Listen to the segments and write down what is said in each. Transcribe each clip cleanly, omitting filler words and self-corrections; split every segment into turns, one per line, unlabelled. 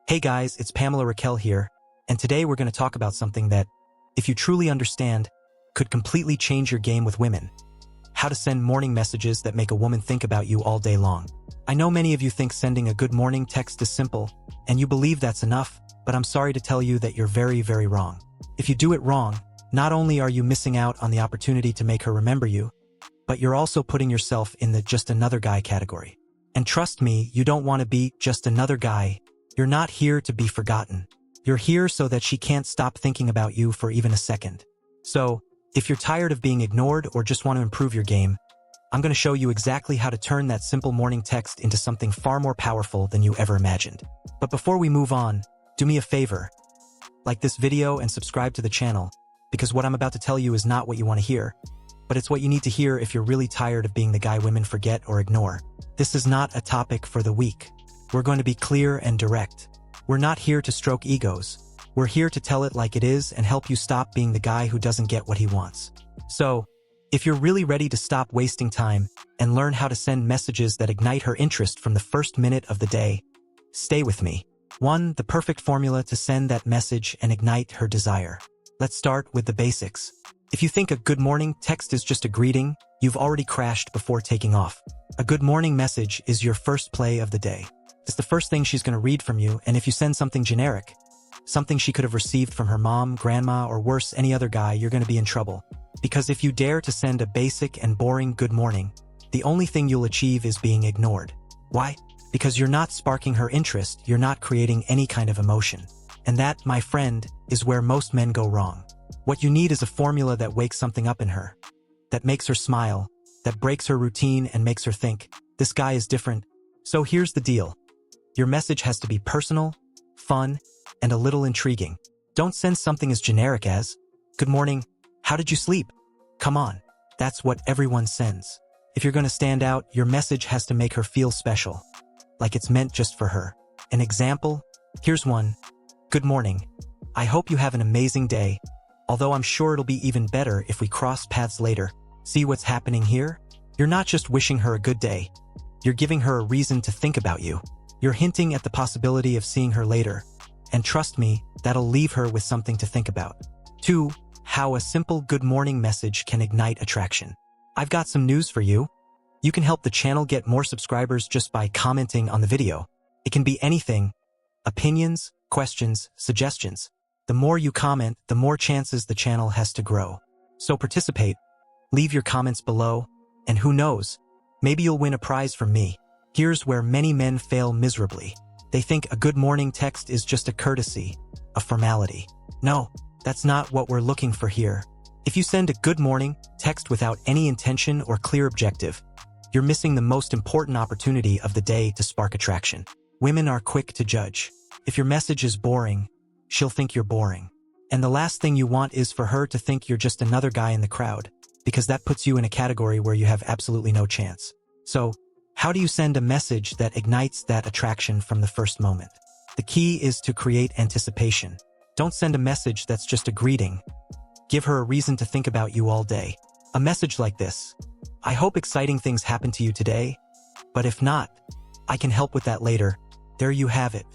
Hey guys, it's Pamela Raquel here, and today we're going to talk about something that, if you truly understand, could completely change your game with women. How to send morning messages that make a woman think about you all day long. I know many of you think sending a good morning text is simple, and you believe that's enough, but I'm sorry to tell you that you're very, very wrong. If you do it wrong, not only are you missing out on the opportunity to make her remember you, but you're also putting yourself in the just another guy category. And trust me, you don't want to be just another guy. You're not here to be forgotten. You're here so that she can't stop thinking about you for even a second. So, if you're tired of being ignored or just want to improve your game, I'm going to show you exactly how to turn that simple morning text into something far more powerful than you ever imagined. But before we move on, do me a favor. Like this video and subscribe to the channel, because what I'm about to tell you is not what you want to hear, but it's what you need to hear if you're really tired of being the guy women forget or ignore. This is not a topic for the weak. We're going to be clear and direct. We're not here to stroke egos. We're here to tell it like it is and help you stop being the guy who doesn't get what he wants. So, if you're really ready to stop wasting time and learn how to send messages that ignite her interest from the first minute of the day, stay with me. 1. The perfect formula to send that message and ignite her desire. Let's start with the basics. If you think a good morning text is just a greeting, you've already crashed before taking off. A good morning message is your first play of the day. It's the first thing she's going to read from you, and if you send something generic, something she could have received from her mom, grandma, or worse, any other guy, you're going to be in trouble. Because if you dare to send a basic and boring good morning, the only thing you'll achieve is being ignored. Why? Because you're not sparking her interest, you're not creating any kind of emotion. And that, my friend, is where most men go wrong. What you need is a formula that wakes something up in her, that makes her smile, that breaks her routine and makes her think, this guy is different. So here's the deal. Your message has to be personal, fun, and a little intriguing. Don't send something as generic as, good morning, how did you sleep? Come on, that's what everyone sends. If you're going to stand out, your message has to make her feel special, like it's meant just for her. An example? Here's one. Good morning. I hope you have an amazing day, although I'm sure it'll be even better if we cross paths later. See what's happening here? You're not just wishing her a good day. You're giving her a reason to think about you. You're hinting at the possibility of seeing her later. And trust me, that'll leave her with something to think about. 2. How a simple good morning message can ignite attraction. I've got some news for you. You can help the channel get more subscribers just by commenting on the video. It can be anything. Opinions, questions, suggestions. The more you comment, the more chances the channel has to grow. So participate. Leave your comments below. And who knows, maybe you'll win a prize from me. Here's where many men fail miserably. They think a good morning text is just a courtesy, a formality. No, that's not what we're looking for here. If you send a good morning text without any intention or clear objective, you're missing the most important opportunity of the day to spark attraction. Women are quick to judge. If your message is boring, she'll think you're boring. And the last thing you want is for her to think you're just another guy in the crowd, because that puts you in a category where you have absolutely no chance. So, how do you send a message that ignites that attraction from the first moment? The key is to create anticipation. Don't send a message that's just a greeting. Give her a reason to think about you all day. A message like this: I hope exciting things happen to you today, but if not, I can help with that later. There you have it.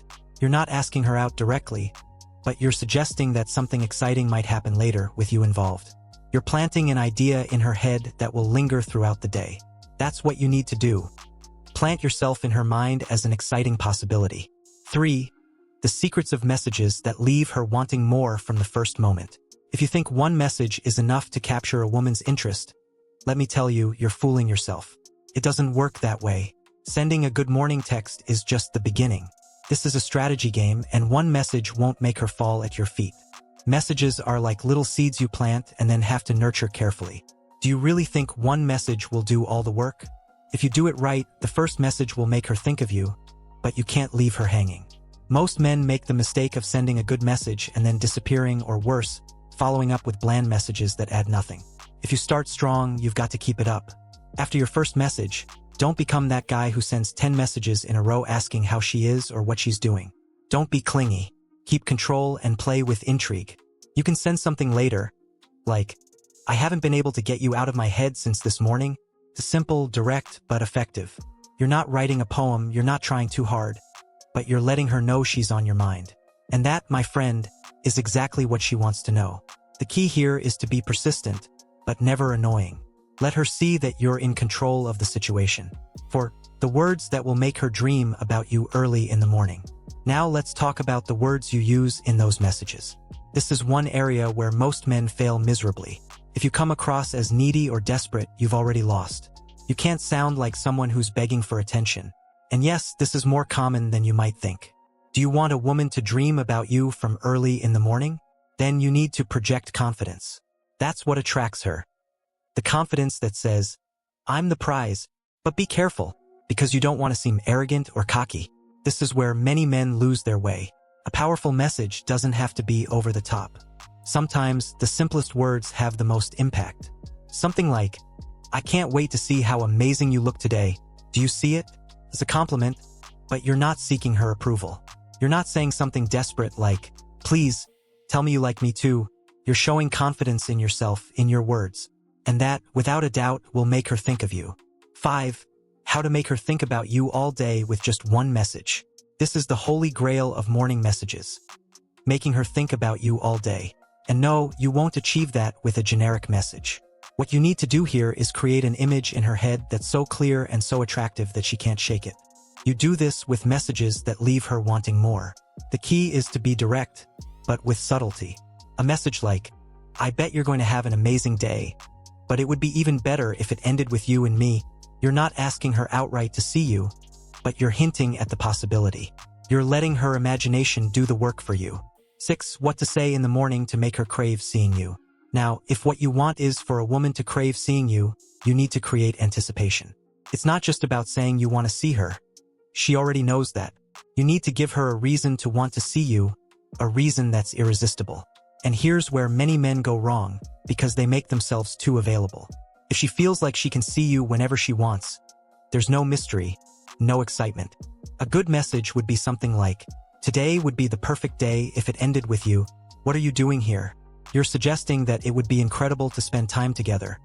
You're not asking her out directly, but you're suggesting that something exciting might happen later with you involved. You're planting an idea in her head that will linger throughout the day. That's what you need to do. Plant yourself in her mind as an exciting possibility. 3. The secrets of messages that leave her wanting more from the first moment. If you think one message is enough to capture a woman's interest, let me tell you, you're fooling yourself. It doesn't work that way. Sending a good morning text is just the beginning. This is a strategy game, and one message won't make her fall at your feet. Messages are like little seeds you plant and then have to nurture carefully. Do you really think one message will do all the work? If you do it right, the first message will make her think of you, but you can't leave her hanging. Most men make the mistake of sending a good message and then disappearing, or worse, following up with bland messages that add nothing. If you start strong, you've got to keep it up. After your first message, don't become that guy who sends 10 messages in a row asking how she is or what she's doing. Don't be clingy. Keep control and play with intrigue. You can send something later, like, I haven't been able to get you out of my head since this morning. Simple, direct, but effective. You're not writing a poem, you're not trying too hard. but you're letting her know she's on your mind. And that, my friend, is exactly what she wants to know. The key here is to be persistent, but never annoying. Let her see that you're in control of the situation. For the words that will make her dream about you early in the morning. Now let's talk about the words you use in those messages. This is one area where most men fail miserably. If you come across as needy or desperate, you've already lost. You can't sound like someone who's begging for attention. And yes, this is more common than you might think. Do you want a woman to dream about you from early in the morning? Then you need to project confidence. That's what attracts her. The confidence that says, I'm the prize, but be careful, because you don't want to seem arrogant or cocky. This is where many men lose their way. A powerful message doesn't have to be over the top. Sometimes the simplest words have the most impact. Something like, I can't wait to see how amazing you look today. Do you see it? It's a compliment, but you're not seeking her approval. You're not saying something desperate like, please, tell me you like me too. You're showing confidence in yourself, in your words. And that, without a doubt, will make her think of you. 5. How to make her think about you all day with just one message. This is the holy grail of morning messages. Making her think about you all day. And no, you won't achieve that with a generic message. What you need to do here is create an image in her head that's so clear and so attractive that she can't shake it. You do this with messages that leave her wanting more. The key is to be direct, but with subtlety. A message like, I bet you're going to have an amazing day, but it would be even better if it ended with you and me. You're not asking her outright to see you, but you're hinting at the possibility. You're letting her imagination do the work for you. 6. What to say in the morning to make her crave seeing you. Now, if what you want is for a woman to crave seeing you, you need to create anticipation. It's not just about saying you want to see her. She already knows that. You need to give her a reason to want to see you, a reason that's irresistible. And here's where many men go wrong, because they make themselves too available. If she feels like she can see you whenever she wants, there's no mystery, no excitement. A good message would be something like, today would be the perfect day if it ended with you. What are you doing here? You're suggesting that it would be incredible to spend time together,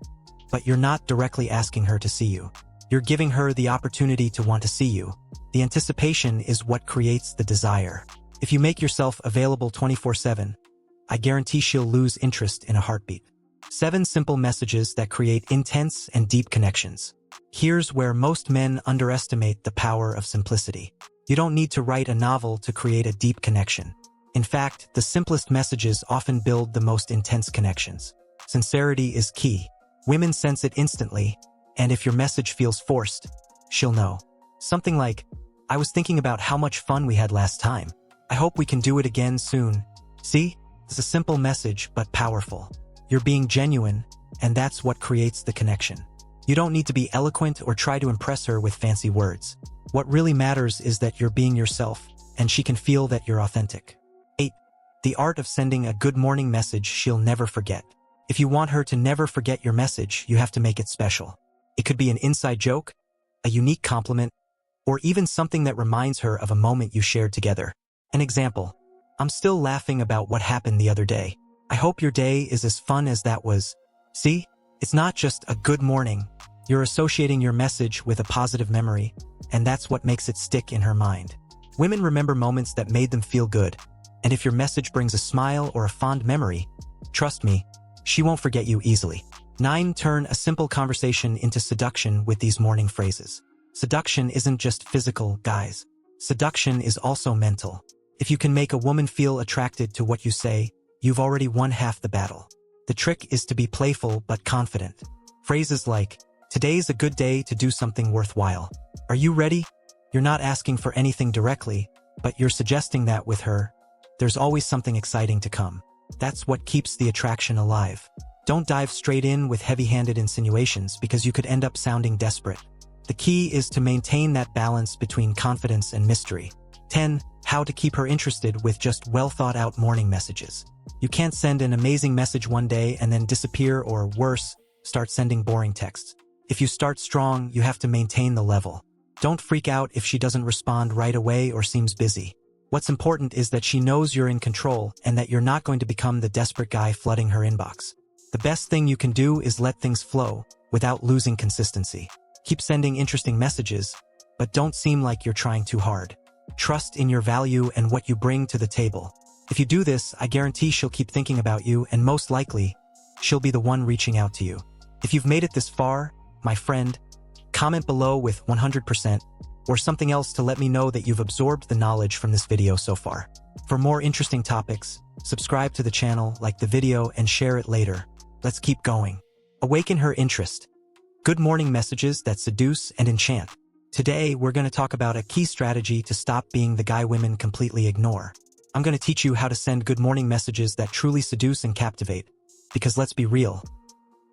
but you're not directly asking her to see you. You're giving her the opportunity to want to see you. The anticipation is what creates the desire. If you make yourself available 24/7, I guarantee she'll lose interest in a heartbeat. 7 simple messages that create intense and deep connections. Here's where most men underestimate the power of simplicity. You don't need to write a novel to create a deep connection. In fact, the simplest messages often build the most intense connections. Sincerity is key. Women sense it instantly, and if your message feels forced, she'll know. Something like, I was thinking about how much fun we had last time. I hope we can do it again soon. See? It's a simple message, but powerful. You're being genuine, and that's what creates the connection. You don't need to be eloquent or try to impress her with fancy words. What really matters is that you're being yourself, and she can feel that you're authentic. 8. The art of sending a good morning message she'll never forget. If you want her to never forget your message, you have to make it special. It could be an inside joke, a unique compliment, or even something that reminds her of a moment you shared together. An example, I'm still laughing about what happened the other day. I hope your day is as fun as that was. See? It's not just a good morning. You're associating your message with a positive memory, and that's what makes it stick in her mind. Women remember moments that made them feel good, and if your message brings a smile or a fond memory, trust me, she won't forget you easily. 9. Turn a simple conversation into seduction with these morning phrases. Seduction isn't just physical, guys. Seduction is also mental. If you can make a woman feel attracted to what you say, you've already won half the battle. The trick is to be playful but confident. Phrases like, today's a good day to do something worthwhile. Are you ready? You're not asking for anything directly, but you're suggesting that with her. There's always something exciting to come. That's what keeps the attraction alive. Don't dive straight in with heavy-handed insinuations because you could end up sounding desperate. The key is to maintain that balance between confidence and mystery. 10. How to keep her interested with just well-thought-out morning messages. You can't send an amazing message one day and then disappear or, worse, start sending boring texts. If you start strong, you have to maintain the level. Don't freak out if she doesn't respond right away or seems busy. What's important is that she knows you're in control and that you're not going to become the desperate guy flooding her inbox. The best thing you can do is let things flow without losing consistency. Keep sending interesting messages, but don't seem like you're trying too hard. trust in your value and what you bring to the table. If you do this, I guarantee she'll keep thinking about you, and most likely, she'll be the one reaching out to you. If you've made it this far, my friend, comment below with 100% or something else to let me know that you've absorbed the knowledge from this video so far. For more interesting topics, subscribe to the channel, like the video, and share it later. Let's keep going. Awaken her interest. Good morning messages that seduce and enchant. Today, we're going to talk about a key strategy to stop being the guy women completely ignore. I'm going to teach you how to send good morning messages that truly seduce and captivate. Because let's be real,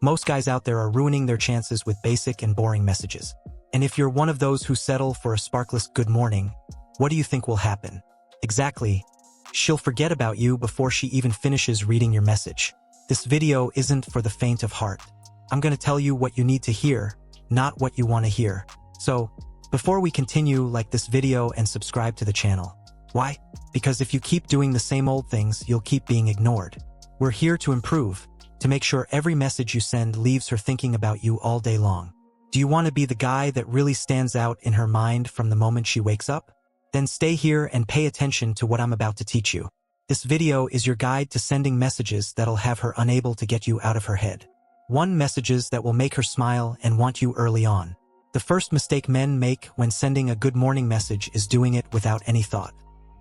most guys out there are ruining their chances with basic and boring messages. And if you're one of those who settle for a sparkless good morning, what do you think will happen? Exactly. She'll forget about you before she even finishes reading your message. This video isn't for the faint of heart. I'm going to tell you what you need to hear, not what you want to hear. So, before we continue, like this video and subscribe to the channel. Why? Because if you keep doing the same old things, you'll keep being ignored. We're here to improve, to make sure every message you send leaves her thinking about you all day long. Do you want to be the guy that really stands out in her mind from the moment she wakes up? Then stay here and pay attention to what I'm about to teach you. This video is your guide to sending messages that'll have her unable to get you out of her head. 1. Messages that will make her smile and want you early on. The first mistake men make when sending a good morning message is doing it without any thought.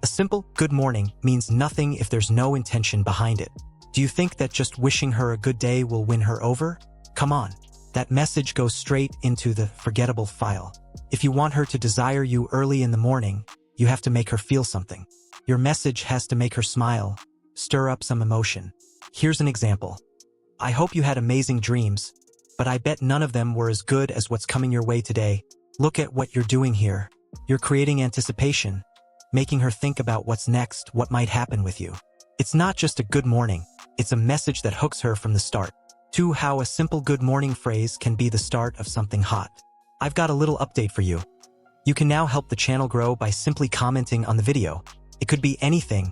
A simple good morning means nothing if there's no intention behind it. Do you think that just wishing her a good day will win her over? Come on. That message goes straight into the forgettable file. If you want her to desire you early in the morning, you have to make her feel something. Your message has to make her smile, stir up some emotion. Here's an example. I hope you had amazing dreams, but I bet none of them were as good as what's coming your way today. Look at what you're doing here. You're creating anticipation, making her think about what's next, what might happen with you. It's not just a good morning, it's a message that hooks her from the start. 2. How a simple good morning phrase can be the start of something hot. I've got a little update for you. You can now help the channel grow by simply commenting on the video. It could be anything.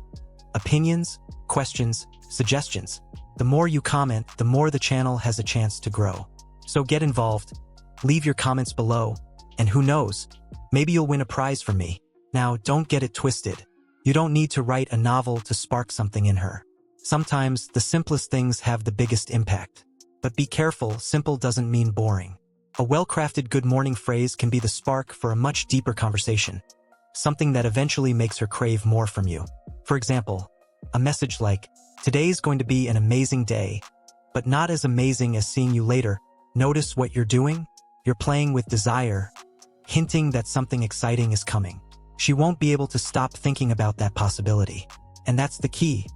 Opinions, questions, suggestions. The more you comment, the more the channel has a chance to grow. So get involved, leave your comments below, and who knows, maybe you'll win a prize from me. Now, don't get it twisted. You don't need to write a novel to spark something in her. Sometimes, the simplest things have the biggest impact. But be careful, simple doesn't mean boring. A well-crafted good morning phrase can be the spark for a much deeper conversation. Something that eventually makes her crave more from you. For example, a message like, "Today's going to be an amazing day, but not as amazing as seeing you later. Notice what you're doing? You're playing with desire," hinting that something exciting is coming. She won't be able to stop thinking about that possibility. And that's the key.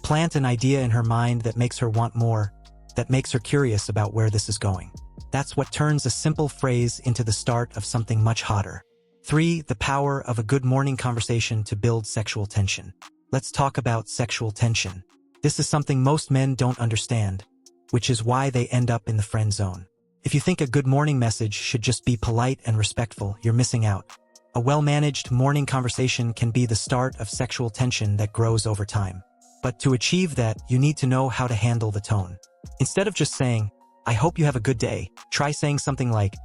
Plant an idea in her mind that makes her want more, that makes her curious about where this is going. That's what turns a simple phrase into the start of something much hotter. 3. The power of a good morning conversation to build sexual tension. Let's talk about sexual tension. This is something most men don't understand, which is why they end up in the friend zone. If you think a good morning message should just be polite and respectful, you're missing out. A well-managed morning conversation can be the start of sexual tension that grows over time. But to achieve that, you need to know how to handle the tone. Instead of just saying, "I hope you have a good day," try saying something like,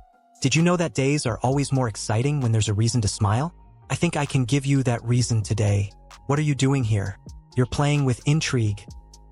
"Did you know that days are always more exciting when there's a reason to smile? I think I can give you that reason today. What are you doing here?" You're playing with intrigue,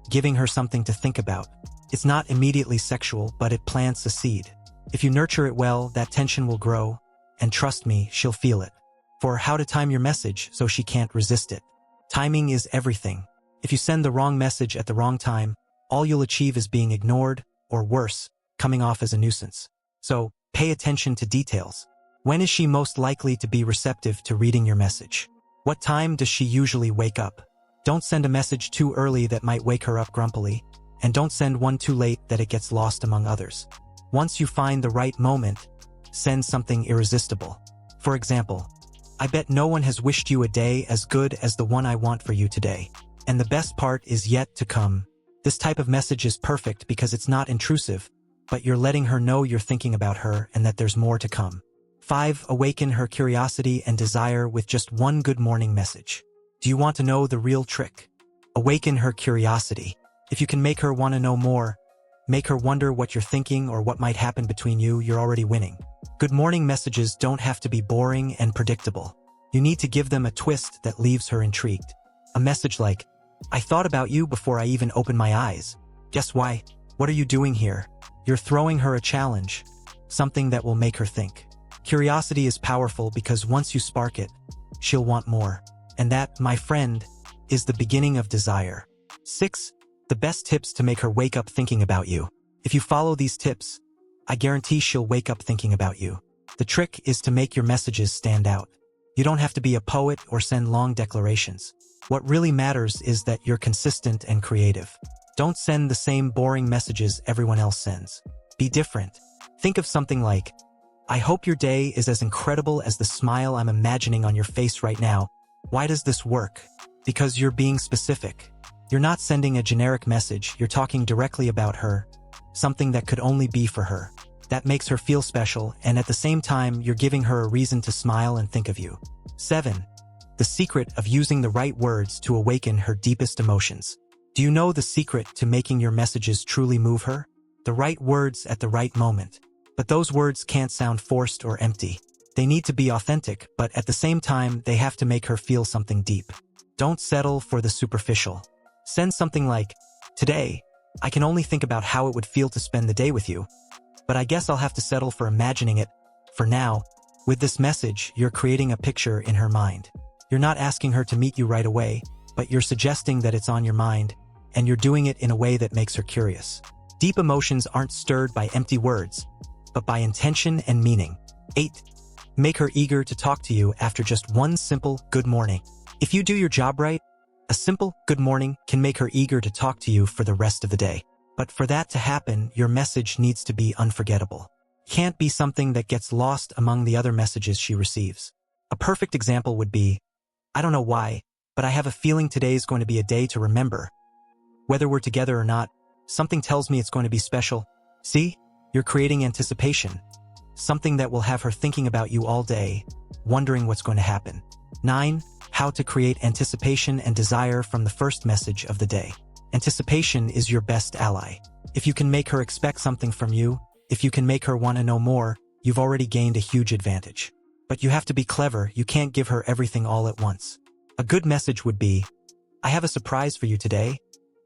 giving her something to think about. It's not immediately sexual, but it plants a seed. If you nurture it well, that tension will grow, and trust me, she'll feel it. For how to time your message so she can't resist it. Timing is everything. If you send the wrong message at the wrong time, all you'll achieve is being ignored, or worse, coming off as a nuisance. So, pay attention to details. When is she most likely to be receptive to reading your message? What time does she usually wake up? Don't send a message too early that might wake her up grumpily, and don't send one too late that it gets lost among others. Once you find the right moment, send something irresistible. For example, "I bet no one has wished you a day as good as the one I want for you today. And the best part is yet to come." This type of message is perfect because it's not intrusive, but you're letting her know you're thinking about her and that there's more to come. 5. Awaken her curiosity and desire with just one good morning message. Do you want to know the real trick? Awaken her curiosity. If you can make her want to know more, make her wonder what you're thinking or what might happen between you, you're already winning. Good morning messages don't have to be boring and predictable. You need to give them a twist that leaves her intrigued. A message like, "I thought about you before I even opened my eyes. Guess why? What are you doing here?" You're throwing her a challenge, something that will make her think. Curiosity is powerful because once you spark it, she'll want more. And that, my friend, is the beginning of desire. 6. The best tips to make her wake up thinking about you. If you follow these tips, I guarantee she'll wake up thinking about you. The trick is to make your messages stand out. You don't have to be a poet or send long declarations. What really matters is that you're consistent and creative. Don't send the same boring messages everyone else sends. Be different. Think of something like, "I hope your day is as incredible as the smile I'm imagining on your face right now. Why does this work?" Because you're being specific. You're not sending a generic message, you're talking directly about her, something that could only be for her. That makes her feel special, and at the same time, you're giving her a reason to smile and think of you. 7. The secret of using the right words to awaken her deepest emotions. Do you know the secret to making your messages truly move her? The right words at the right moment. But those words can't sound forced or empty. They need to be authentic, but at the same time, they have to make her feel something deep. Don't settle for the superficial. Send something like, "Today, I can only think about how it would feel to spend the day with you, but I guess I'll have to settle for imagining it for now." With this message, you're creating a picture in her mind. You're not asking her to meet you right away, but you're suggesting that it's on your mind, and you're doing it in a way that makes her curious. Deep emotions aren't stirred by empty words, but by intention and meaning. 8. Make her eager to talk to you after just one simple good morning. If you do your job right, a simple good morning can make her eager to talk to you for the rest of the day. But for that to happen, your message needs to be unforgettable. Can't be something that gets lost among the other messages she receives. A perfect example would be, "I don't know why, but I have a feeling today's going to be a day to remember. Whether we're together or not, something tells me it's going to be special." See? You're creating anticipation. Something that will have her thinking about you all day, wondering what's going to happen. 9. How to create anticipation and desire from the first message of the day. Anticipation is your best ally. If you can make her expect something from you, if you can make her want to know more, you've already gained a huge advantage. But you have to be clever, you can't give her everything all at once. A good message would be, "I have a surprise for you today,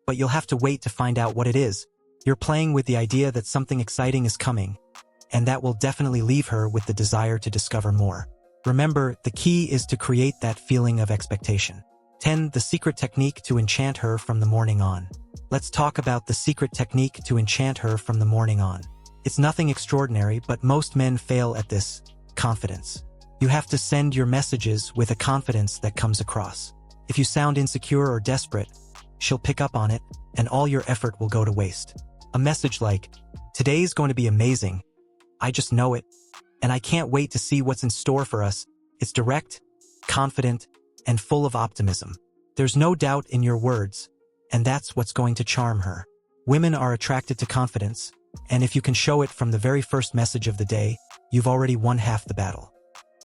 but you'll have to wait to find out what it is." You're playing with the idea that something exciting is coming, and that will definitely leave her with the desire to discover more. Remember, the key is to create that feeling of expectation. 10. The secret technique to enchant her from the morning on. Let's talk about the secret technique to enchant her from the morning on. It's nothing extraordinary, but most men fail at this: confidence. You have to send your messages with a confidence that comes across. If you sound insecure or desperate, she'll pick up on it, and all your effort will go to waste. A message like, "Today's going to be amazing. I just know it, and I can't wait to see what's in store for us." It's direct, confident, and full of optimism. There's no doubt in your words, and that's what's going to charm her. Women are attracted to confidence, and if you can show it from the very first message of the day, you've already won half the battle.